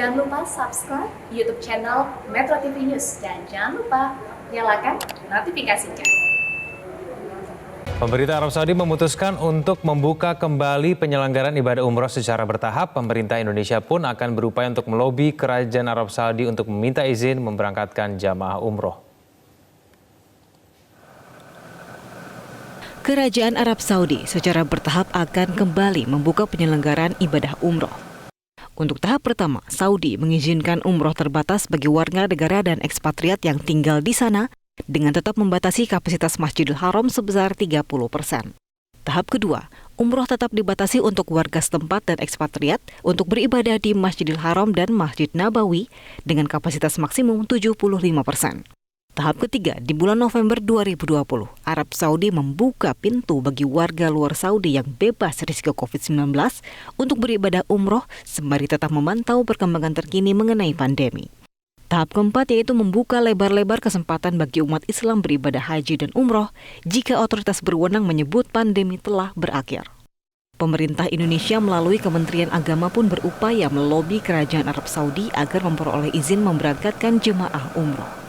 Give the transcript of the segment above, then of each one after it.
Jangan lupa subscribe YouTube channel Metro TV News dan jangan lupa nyalakan notifikasinya. Pemerintah Arab Saudi memutuskan untuk membuka kembali penyelenggaraan ibadah umroh secara bertahap. Pemerintah Indonesia pun akan berupaya untuk melobi kerajaan Arab Saudi untuk meminta izin memberangkatkan jamaah umroh. Kerajaan Arab Saudi secara bertahap akan kembali membuka penyelenggaraan ibadah umroh. Untuk tahap pertama, Saudi mengizinkan umroh terbatas bagi warga negara dan ekspatriat yang tinggal di sana dengan tetap membatasi kapasitas Masjidil Haram sebesar 30%. Tahap kedua, umroh tetap dibatasi untuk warga setempat dan ekspatriat untuk beribadah di Masjidil Haram dan Masjid Nabawi dengan kapasitas maksimum 75%. Tahap ketiga, di bulan November 2020, Arab Saudi membuka pintu bagi warga luar Saudi yang bebas risiko COVID-19 untuk beribadah umroh sembari tetap memantau perkembangan terkini mengenai pandemi. Tahap keempat yaitu membuka lebar-lebar kesempatan bagi umat Islam beribadah haji dan umroh jika otoritas berwenang menyebut pandemi telah berakhir. Pemerintah Indonesia melalui Kementerian Agama pun berupaya melobi kerajaan Arab Saudi agar memperoleh izin memberangkatkan jemaah umroh.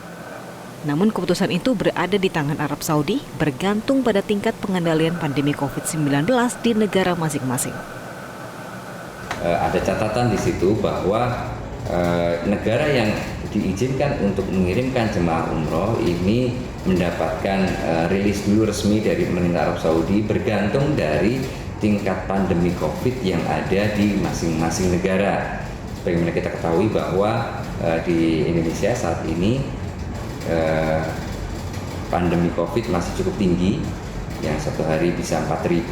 Namun keputusan itu berada di tangan Arab Saudi bergantung pada tingkat pengendalian pandemi COVID-19 di negara masing-masing. Ada catatan di situ bahwa negara yang diizinkan untuk mengirimkan jemaah umroh ini mendapatkan rilis dulu resmi dari pemerintah Arab Saudi bergantung dari tingkat pandemi COVID yang ada di masing-masing negara. Sebagaimana kita ketahui bahwa di Indonesia saat ini pandemi COVID masih cukup tinggi, yang satu hari bisa 4.000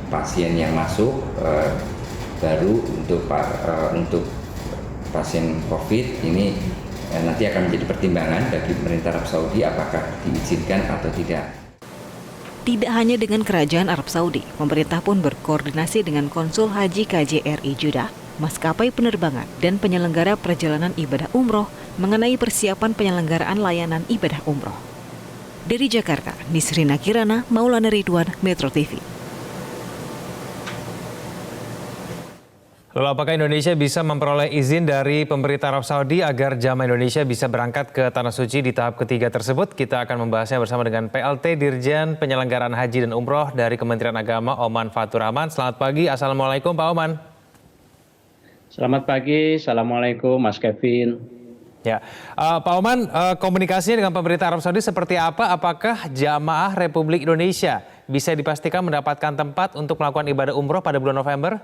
pasien yang masuk, baru untuk pasien COVID ini nanti akan menjadi pertimbangan bagi pemerintah Arab Saudi apakah diizinkan atau tidak. Tidak hanya dengan kerajaan Arab Saudi, pemerintah pun berkoordinasi dengan Konsul Haji KJRI Jeddah, maskapai penerbangan, dan penyelenggara perjalanan ibadah umroh mengenai persiapan penyelenggaraan layanan ibadah umroh. Dari Jakarta, Nisrina Kirana, Maulana Ridwan, Metro TV. Lalu apakah Indonesia bisa memperoleh izin dari pemerintah Arab Saudi agar jamaah Indonesia bisa berangkat ke Tanah Suci di tahap ketiga tersebut? Kita akan membahasnya bersama dengan PLT Dirjen Penyelenggaraan Haji dan Umroh dari Kementerian Agama, Oman Fatur Rahman. Selamat pagi, Assalamualaikum Pak Oman. Selamat pagi, Assalamualaikum Mas Kevin. Ya, Pak Oman, komunikasinya dengan pemerintah Arab Saudi seperti apa? Apakah jamaah Republik Indonesia bisa dipastikan mendapatkan tempat untuk melakukan ibadah umroh pada bulan November?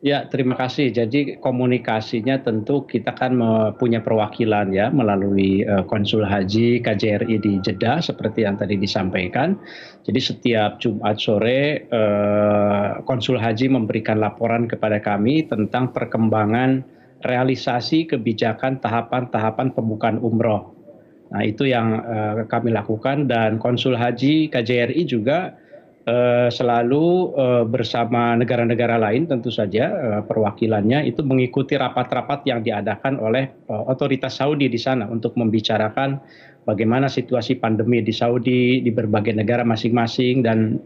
Ya, terima kasih. Jadi komunikasinya tentu kita kan punya perwakilan ya melalui Konsul Haji KJRI di Jeddah seperti yang tadi disampaikan. Jadi setiap Jumat sore Konsul Haji memberikan laporan kepada kami tentang perkembangan realisasi kebijakan tahapan-tahapan pembukaan umroh. Nah, itu yang kami lakukan dan Konsul Haji KJRI juga selalu bersama negara-negara lain tentu saja perwakilannya itu mengikuti rapat-rapat yang diadakan oleh otoritas Saudi di sana untuk membicarakan bagaimana situasi pandemi di Saudi di berbagai negara masing-masing dan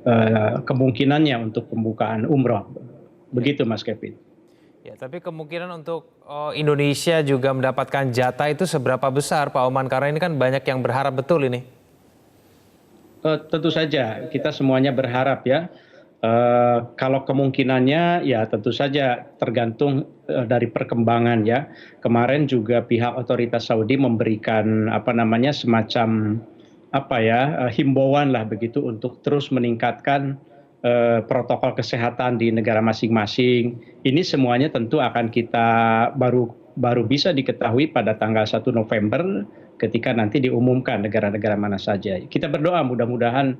kemungkinannya untuk pembukaan umroh. Begitu Mas Kevin. Ya, tapi kemungkinan untuk Indonesia juga mendapatkan jatah itu seberapa besar Pak Oman? Karena ini kan banyak yang berharap betul ini. Tentu saja kita semuanya berharap ya. Kalau kemungkinannya ya tentu saja tergantung dari perkembangan ya. Kemarin juga pihak otoritas Saudi memberikan semacam himbauan lah begitu untuk terus meningkatkan protokol kesehatan di negara masing-masing. Ini semuanya tentu akan kita baru bisa diketahui pada tanggal 1 November ketika nanti diumumkan negara-negara mana saja. Kita berdoa mudah-mudahan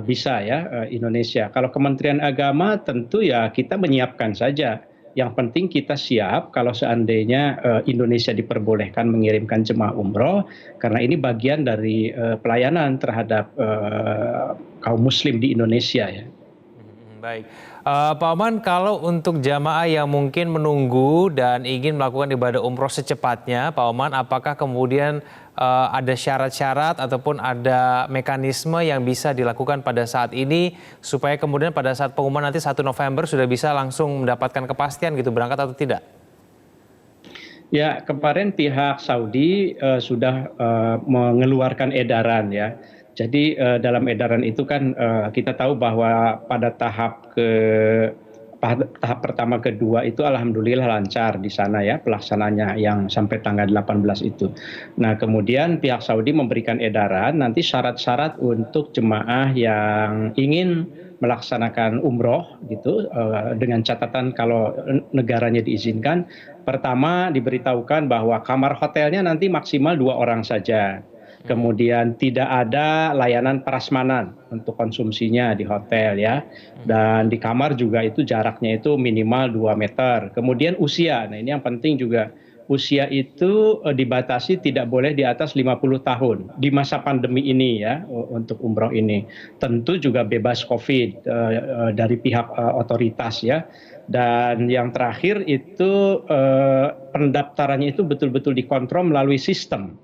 bisa ya Indonesia. Kalau Kementerian Agama tentu ya kita menyiapkan saja. Yang penting kita siap kalau seandainya Indonesia diperbolehkan mengirimkan jemaah umroh karena ini bagian dari pelayanan terhadap kaum muslim di Indonesia ya. Baik, Pak Oman, kalau untuk jamaah yang mungkin menunggu dan ingin melakukan ibadah umroh secepatnya, Pak Oman, apakah kemudian ada syarat-syarat ataupun ada mekanisme yang bisa dilakukan pada saat ini supaya kemudian pada saat pengumuman nanti 1 November sudah bisa langsung mendapatkan kepastian gitu berangkat atau tidak? Ya, kemarin pihak Saudi sudah mengeluarkan edaran ya. Jadi dalam edaran itu kan kita tahu bahwa pada tahap pertama kedua itu alhamdulillah lancar di sana ya pelaksanaannya yang sampai tanggal 18 itu. Nah, kemudian pihak Saudi memberikan edaran nanti syarat-syarat untuk jemaah yang ingin melaksanakan umroh gitu dengan catatan kalau negaranya diizinkan. Pertama diberitahukan bahwa kamar hotelnya nanti maksimal 2 orang saja. Kemudian tidak ada layanan prasmanan untuk konsumsinya di hotel ya. Dan di kamar juga itu jaraknya itu minimal 2 meter. Kemudian usia, nah ini yang penting juga. Usia itu dibatasi tidak boleh di atas 50 tahun di masa pandemi ini ya untuk umroh ini. Tentu juga bebas COVID dari pihak otoritas ya. Dan yang terakhir itu pendaftarannya itu betul-betul dikontrol melalui sistem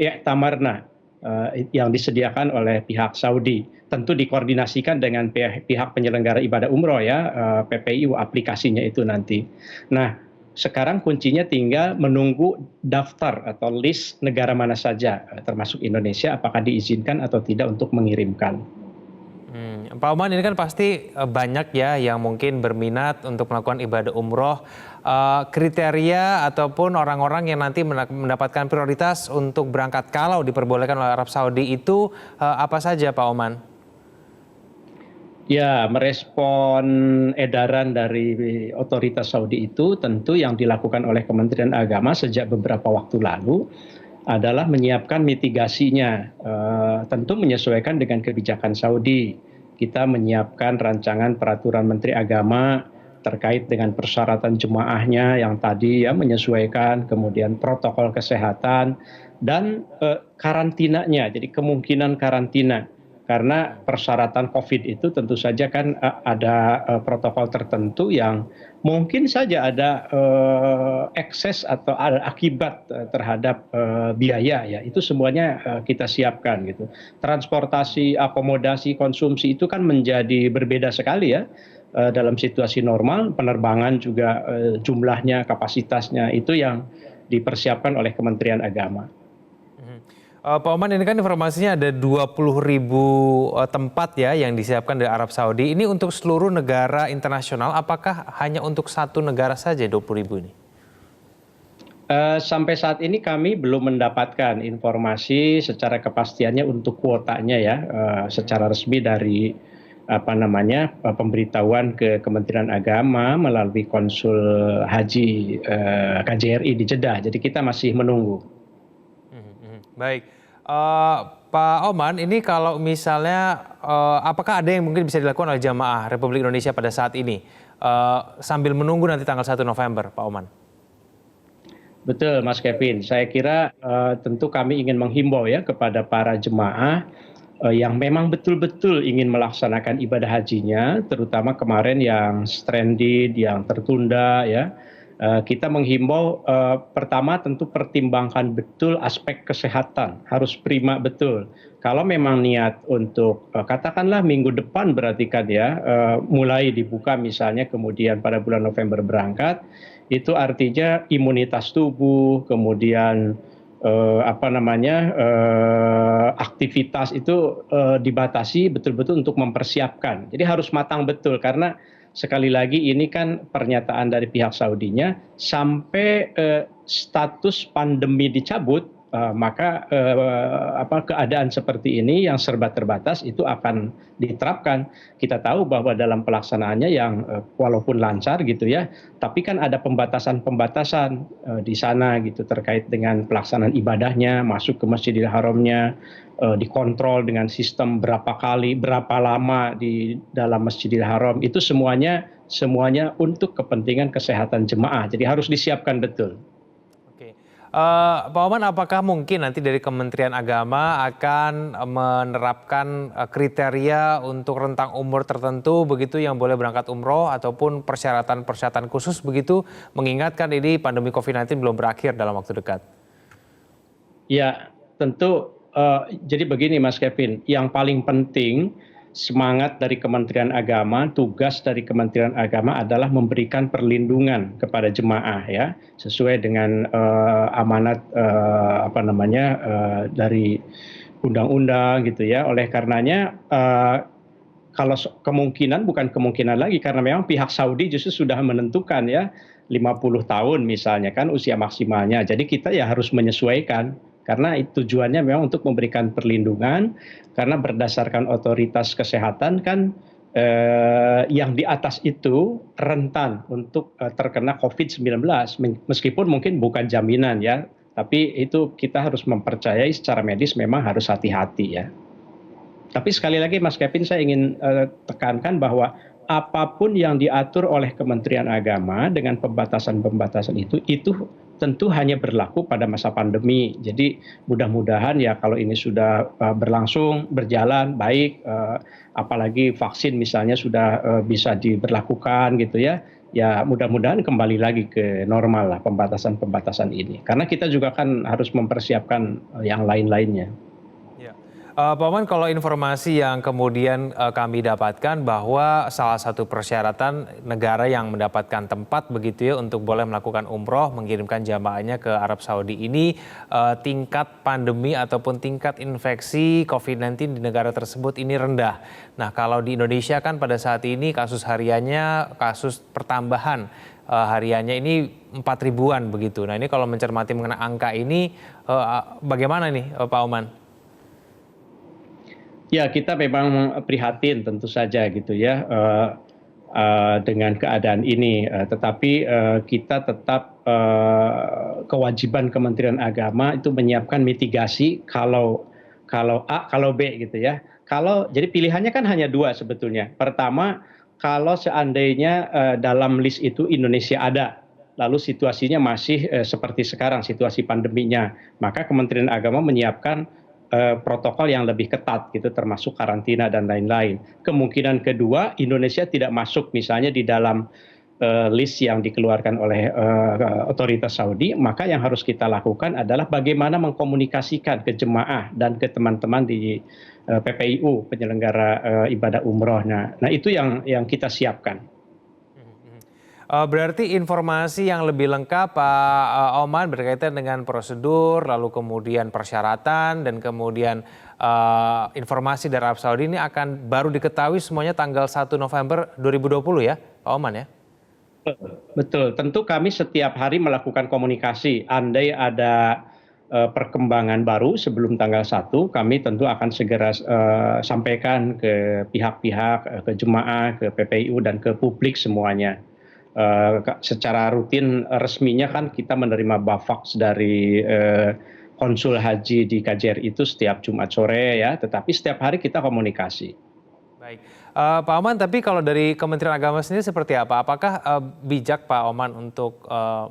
i'tamarna yang disediakan oleh pihak Saudi. Tentu dikoordinasikan dengan pihak penyelenggara ibadah umroh ya, PPIU aplikasinya itu nanti. Nah, sekarang kuncinya tinggal menunggu daftar atau list negara mana saja, termasuk Indonesia, apakah diizinkan atau tidak untuk mengirimkan. Pak Oman, ini kan pasti banyak ya yang mungkin berminat untuk melakukan ibadah umroh. Kriteria ataupun orang-orang yang nanti mendapatkan prioritas untuk berangkat kalau diperbolehkan oleh Arab Saudi itu apa saja Pak Oman? Ya, merespon edaran dari otoritas Saudi itu tentu yang dilakukan oleh Kementerian Agama sejak beberapa waktu lalu adalah menyiapkan mitigasinya, tentu menyesuaikan dengan kebijakan Saudi. Kita menyiapkan rancangan peraturan Menteri Agama terkait dengan persyaratan jemaahnya yang tadi ya menyesuaikan, kemudian protokol kesehatan dan karantinanya, jadi kemungkinan karantina. Karena persyaratan COVID itu tentu saja kan ada protokol tertentu yang mungkin saja ada ekses atau ada akibat terhadap biaya ya. Itu semuanya kita siapkan gitu. Transportasi, akomodasi, konsumsi itu kan menjadi berbeda sekali ya. Dalam situasi normal, penerbangan juga jumlahnya, kapasitasnya itu yang dipersiapkan oleh Kementerian Agama. Pak Oman, ini kan informasinya ada 20.000 tempat ya yang disiapkan dari Arab Saudi. Ini untuk seluruh negara internasional, apakah hanya untuk satu negara saja 20.000 ini? Sampai saat ini kami belum mendapatkan informasi secara kepastiannya untuk kuotanya ya, secara resmi dari pemberitahuan ke Kementerian Agama melalui Konsul Haji KJRI di Jeddah. Jadi kita masih menunggu. Baik, Pak Oman, ini kalau misalnya apakah ada yang mungkin bisa dilakukan oleh jamaah Republik Indonesia pada saat ini sambil menunggu nanti tanggal 1 November, Pak Oman? Betul, Mas Kevin. Saya kira tentu kami ingin menghimbau ya kepada para jemaah yang memang betul-betul ingin melaksanakan ibadah hajinya, terutama kemarin yang stranded, yang tertunda ya. Kita menghimbau pertama tentu pertimbangkan betul aspek kesehatan, harus prima betul. Kalau memang niat untuk katakanlah minggu depan berarti kan ya mulai dibuka misalnya kemudian pada bulan November berangkat, itu artinya imunitas tubuh, kemudian aktivitas itu dibatasi betul-betul untuk mempersiapkan. Jadi harus matang betul karena sekali lagi ini kan pernyataan dari pihak Saudinya sampai status pandemi dicabut, maka keadaan seperti ini yang serba terbatas itu akan diterapkan. Kita tahu bahwa dalam pelaksanaannya yang walaupun lancar gitu ya, tapi kan ada pembatasan-pembatasan di sana gitu terkait dengan pelaksanaan ibadahnya, masuk ke Masjidil Haramnya, dikontrol dengan sistem berapa kali, berapa lama di dalam Masjidil Haram. Itu semuanya untuk kepentingan kesehatan jemaah. Jadi harus disiapkan betul. Pak Oman, apakah mungkin nanti dari Kementerian Agama akan menerapkan kriteria untuk rentang umur tertentu begitu yang boleh berangkat umroh ataupun persyaratan-persyaratan khusus begitu mengingatkan ini pandemi COVID-19 belum berakhir dalam waktu dekat? Ya, tentu jadi begini Mas Kevin, yang paling penting semangat dari Kementerian Agama, tugas dari Kementerian Agama adalah memberikan perlindungan kepada jemaah ya, sesuai dengan amanat dari undang-undang gitu ya. Oleh karenanya kalau kemungkinan bukan kemungkinan lagi karena memang pihak Saudi justru sudah menentukan ya 50 tahun misalnya kan usia maksimalnya. Jadi kita ya harus menyesuaikan karena tujuannya memang untuk memberikan perlindungan karena berdasarkan otoritas kesehatan kan yang di atas itu rentan untuk terkena COVID-19 meskipun mungkin bukan jaminan ya, tapi itu kita harus mempercayai secara medis memang harus hati-hati ya. Tapi sekali lagi Mas Kevin saya ingin tekankan bahwa apapun yang diatur oleh Kementerian Agama dengan pembatasan-pembatasan itu tentu hanya berlaku pada masa pandemi. Jadi mudah-mudahan ya kalau ini sudah berlangsung, berjalan baik, apalagi vaksin misalnya sudah bisa diberlakukan gitu ya. Ya mudah-mudahan kembali lagi ke normal lah pembatasan-pembatasan ini. Karena kita juga kan harus mempersiapkan yang lain-lainnya. Pak Oman, kalau informasi yang kemudian kami dapatkan bahwa salah satu persyaratan negara yang mendapatkan tempat begitu ya untuk boleh melakukan umroh mengirimkan jamaahnya ke Arab Saudi ini tingkat pandemi ataupun tingkat infeksi COVID-19 di negara tersebut ini rendah. Nah kalau di Indonesia kan pada saat ini kasus hariannya, kasus pertambahan hariannya ini 4.000-an begitu. Nah ini kalau mencermati mengenai angka ini bagaimana nih Pak Oman? Ya kita memang prihatin tentu saja gitu ya dengan keadaan ini. Tetapi kita tetap kewajiban Kementerian Agama itu menyiapkan mitigasi kalau A, kalau B gitu ya. Jadi pilihannya kan hanya dua sebetulnya. Pertama, kalau seandainya dalam list itu Indonesia ada, lalu situasinya masih seperti sekarang, situasi pandeminya, maka Kementerian Agama menyiapkan protokol yang lebih ketat gitu termasuk karantina dan lain-lain. Kemungkinan kedua Indonesia tidak masuk misalnya di dalam list yang dikeluarkan oleh otoritas Saudi, maka yang harus kita lakukan adalah bagaimana mengkomunikasikan ke jemaah dan ke teman-teman di PPIU penyelenggara ibadah umroh. Nah itu yang kita siapkan. Berarti informasi yang lebih lengkap Pak Oman berkaitan dengan prosedur, lalu kemudian persyaratan, dan kemudian informasi dari Arab Saudi ini akan baru diketahui semuanya tanggal 1 November 2020 ya Pak Oman ya? Betul, tentu kami setiap hari melakukan komunikasi. Andai ada perkembangan baru sebelum tanggal 1, kami tentu akan segera sampaikan ke pihak-pihak, ke jemaah, ke PPIU, dan ke publik semuanya. Secara rutin resminya kan kita menerima bafaks dari konsul haji di KJRI itu setiap Jumat sore ya, tetapi setiap hari kita komunikasi. Baik, Pak Oman, tapi kalau dari Kementerian Agama sendiri seperti apa? Apakah bijak Pak Oman untuk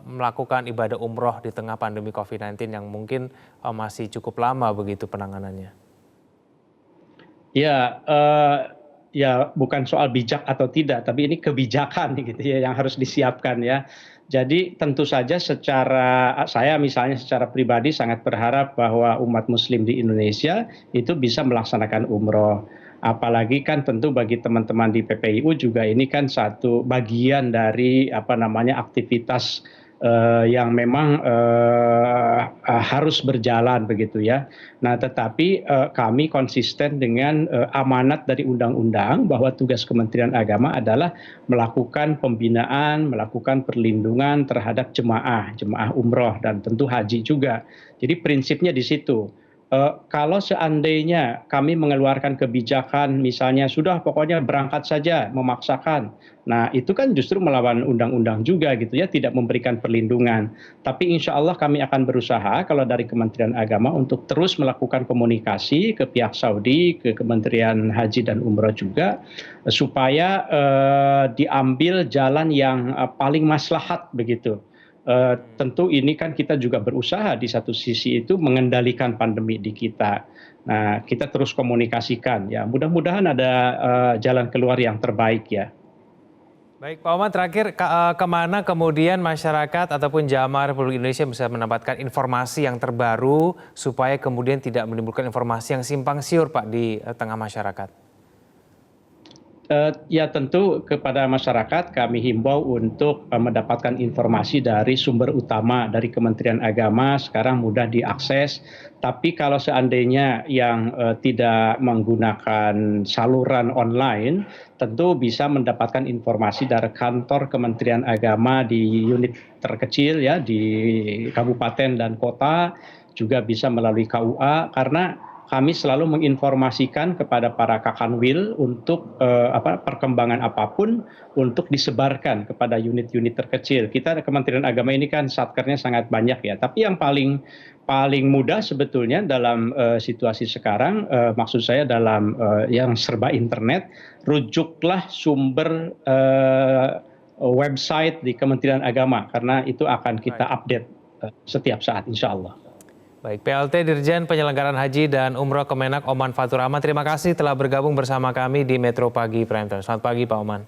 melakukan ibadah umroh di tengah pandemi COVID-19 yang mungkin masih cukup lama begitu penanganannya? Ya bukan soal bijak atau tidak, tapi ini kebijakan gitu ya yang harus disiapkan ya. Jadi tentu saja saya misalnya secara pribadi sangat berharap bahwa umat muslim di Indonesia itu bisa melaksanakan umroh. Apalagi kan tentu bagi teman-teman di PPIU juga ini kan satu bagian dari aktivitas yang memang harus berjalan begitu ya. Nah, tetapi kami konsisten dengan amanat dari undang-undang bahwa tugas Kementerian Agama adalah melakukan pembinaan, melakukan perlindungan terhadap jemaah umroh dan tentu haji juga. Jadi prinsipnya di situ. Kalau seandainya kami mengeluarkan kebijakan misalnya sudah pokoknya berangkat saja memaksakan, nah itu kan justru melawan undang-undang juga gitu ya, tidak memberikan perlindungan. Tapi insya Allah kami akan berusaha kalau dari Kementerian Agama untuk terus melakukan komunikasi ke pihak Saudi, ke Kementerian Haji dan Umroh juga, supaya diambil jalan yang paling maslahat begitu. Tentu ini kan kita juga berusaha di satu sisi itu mengendalikan pandemi di kita. Nah, kita terus komunikasikan ya. Mudah-mudahan ada jalan keluar yang terbaik ya. Baik Pak Oman, terakhir kemana kemudian masyarakat ataupun jamaah Republik Indonesia bisa mendapatkan informasi yang terbaru supaya kemudian tidak menimbulkan informasi yang simpang siur Pak di tengah masyarakat? Ya tentu kepada masyarakat kami himbau untuk mendapatkan informasi dari sumber utama dari Kementerian Agama, sekarang mudah diakses. Tapi kalau seandainya yang tidak menggunakan saluran online, tentu bisa mendapatkan informasi dari kantor Kementerian Agama di unit terkecil ya di kabupaten dan kota, juga bisa melalui KUA, karena kami selalu menginformasikan kepada para kakanwil untuk perkembangan apapun untuk disebarkan kepada unit-unit terkecil. Kita Kementerian Agama ini kan satkernya sangat banyak ya, tapi yang paling mudah sebetulnya dalam situasi sekarang, maksud saya dalam yang serba internet, rujuklah sumber website di Kementerian Agama, karena itu akan kita update setiap saat insya Allah. Baik, PLT Dirjen Penyelenggaraan Haji dan Umroh Kemenak Oman Fatur Rahman, terima kasih telah bergabung bersama kami di Metro Pagi Prime Time. Selamat pagi Pak Oman.